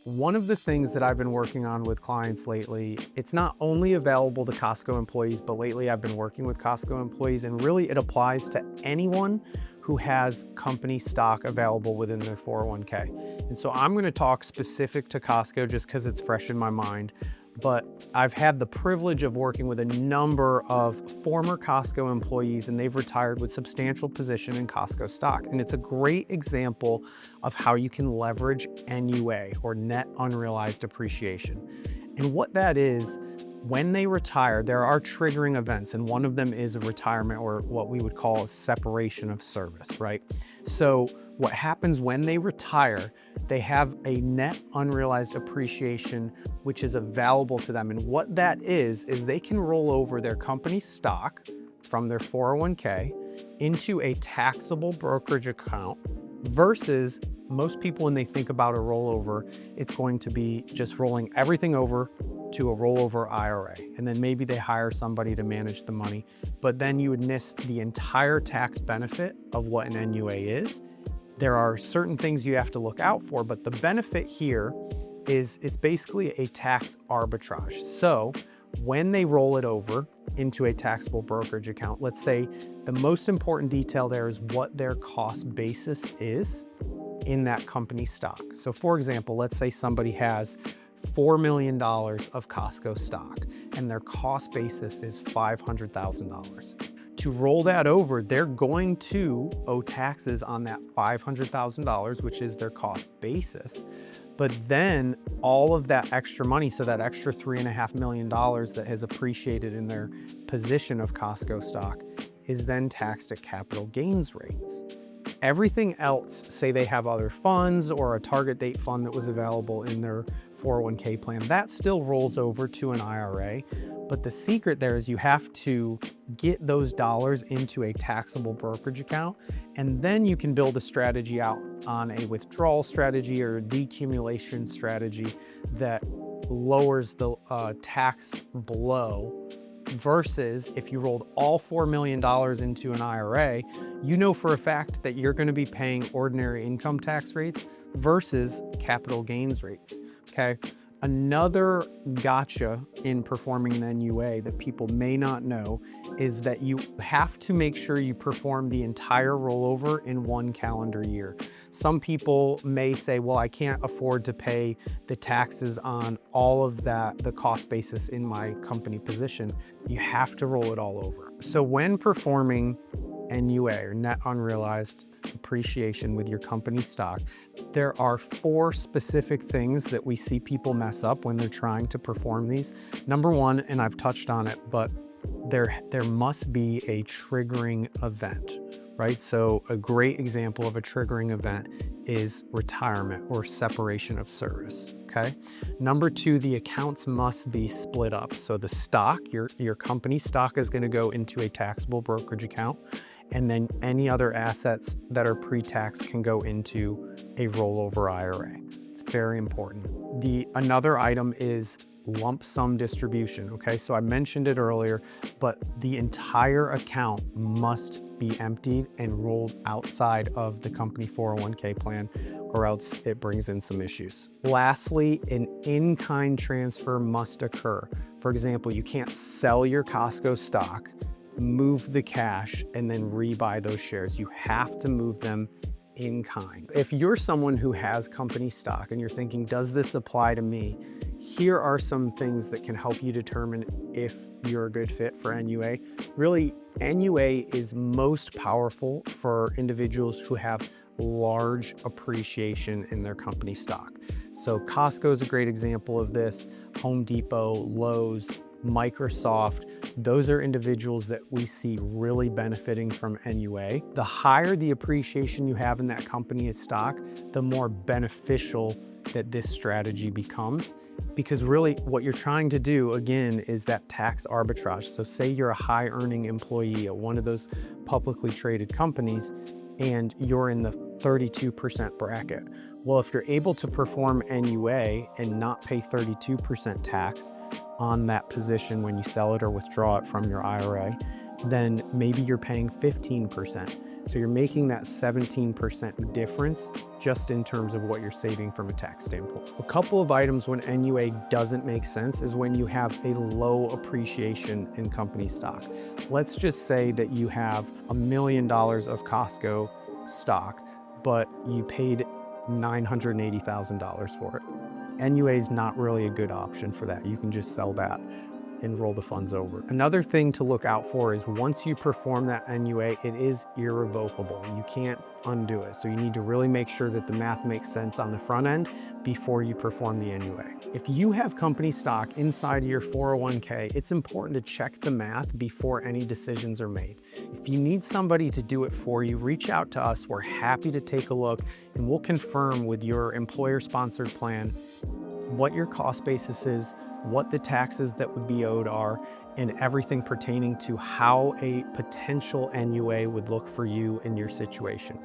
One of the things that I've been working on with clients lately, it's not only available to Costco employees, but lately I've been working with Costco employees, and really it applies to anyone who has company stock available within their 401k. And so I'm going to talk specific to Costco just because it's fresh in my mind. But I've had the privilege of working with a number of former Costco employees, and they've retired with substantial position in Costco stock. And it's a great example of how you can leverage NUA, or Net Unrealized Appreciation. And what that is, when they retire, there are triggering events, and one of them is a retirement, or what we would call a separation of service, right? So what happens when they retire, they have a net unrealized appreciation, which is available to them. And what that is they can roll over their company stock from their 401k into a taxable brokerage account versus most people, when they think about a rollover, it's going to be just rolling everything over to a rollover IRA. And then maybe they hire somebody to manage the money, but then you would miss the entire tax benefit of what an NUA is. There are certain things you have to look out for, but the benefit here is it's basically a tax arbitrage. So when they roll it over into a taxable brokerage account, let's say the most important detail there is what their cost basis is in that company stock. So for example, let's say somebody has $4 million of Costco stock and their cost basis is $500,000. To roll that over, they're going to owe taxes on that $500,000, which is their cost basis. But then all of that extra money, so that extra $3.5 million that has appreciated in their position of Costco stock, is then taxed at capital gains rates. Everything else, say they have other funds or a target date fund that was available in their 401k plan, that still rolls over to an IRA. But the secret there is you have to get those dollars into a taxable brokerage account, and then you can build a strategy out on a withdrawal strategy or a decumulation strategy that lowers the tax blow. Versus if you rolled all $4 million into an IRA, you know for a fact that you're going to be paying ordinary income tax rates versus capital gains rates, okay? Another gotcha in performing an NUA that people may not know is that you have to make sure you perform the entire rollover in one calendar year. Some people may say, well, I can't afford to pay the taxes on all of that, the cost basis in my company position. You have to roll it all over. So when performing NUA, or Net Unrealized Appreciation, with your company stock, there are 4 specific things that we see people mess up when they're trying to perform these. Number one, and I've touched on it, but there must be a triggering event, right? So a great example of a triggering event is retirement or separation of service. Okay. Number 2, the accounts must be split up. So the stock, your company stock, is going to go into a taxable brokerage account, and then any other assets that are pre-tax can go into a rollover IRA. It's very important. Another item is lump sum distribution. Okay, so I mentioned it earlier, but the entire account must be emptied and rolled outside of the company 401k plan, or else it brings in some issues. Lastly, an in-kind transfer must occur. For example, you can't sell your Costco stock, move the cash, and then rebuy those shares. You have to move them in kind. If you're someone who has company stock and you're thinking, does this apply to me? Here are some things that can help you determine if you're a good fit for NUA. Really, NUA is most powerful for individuals who have large appreciation in their company stock. So Costco is a great example of this. Home Depot, Lowe's, Microsoft, those are individuals that we see really benefiting from NUA. The higher the appreciation you have in that company's stock, the more beneficial that this strategy becomes, because really what you're trying to do, again, is that tax arbitrage. So say you're a high earning employee at one of those publicly traded companies and you're in the 32% bracket. Well, if you're able to perform NUA and not pay 32% tax on that position when you sell it or withdraw it from your IRA, then maybe you're paying 15%. So you're making that 17% difference just in terms of what you're saving from a tax standpoint. A couple of items when NUA doesn't make sense is when you have a low appreciation in company stock. Let's just say that you have $1 million of Costco stock, but you paid $980,000 for it. NUA is not really a good option for that. You can just sell that and roll the funds over. Another thing to look out for is once you perform that NUA, it is irrevocable. You can't undo it. So you need to really make sure that the math makes sense on the front end before you perform the NUA. If you have company stock inside of your 401k, it's important to check the math before any decisions are made. If you need somebody to do it for you, reach out to us. We're happy to take a look and we'll confirm with your employer-sponsored plan what your cost basis is, what the taxes that would be owed are, and everything pertaining to how a potential NUA would look for you in your situation.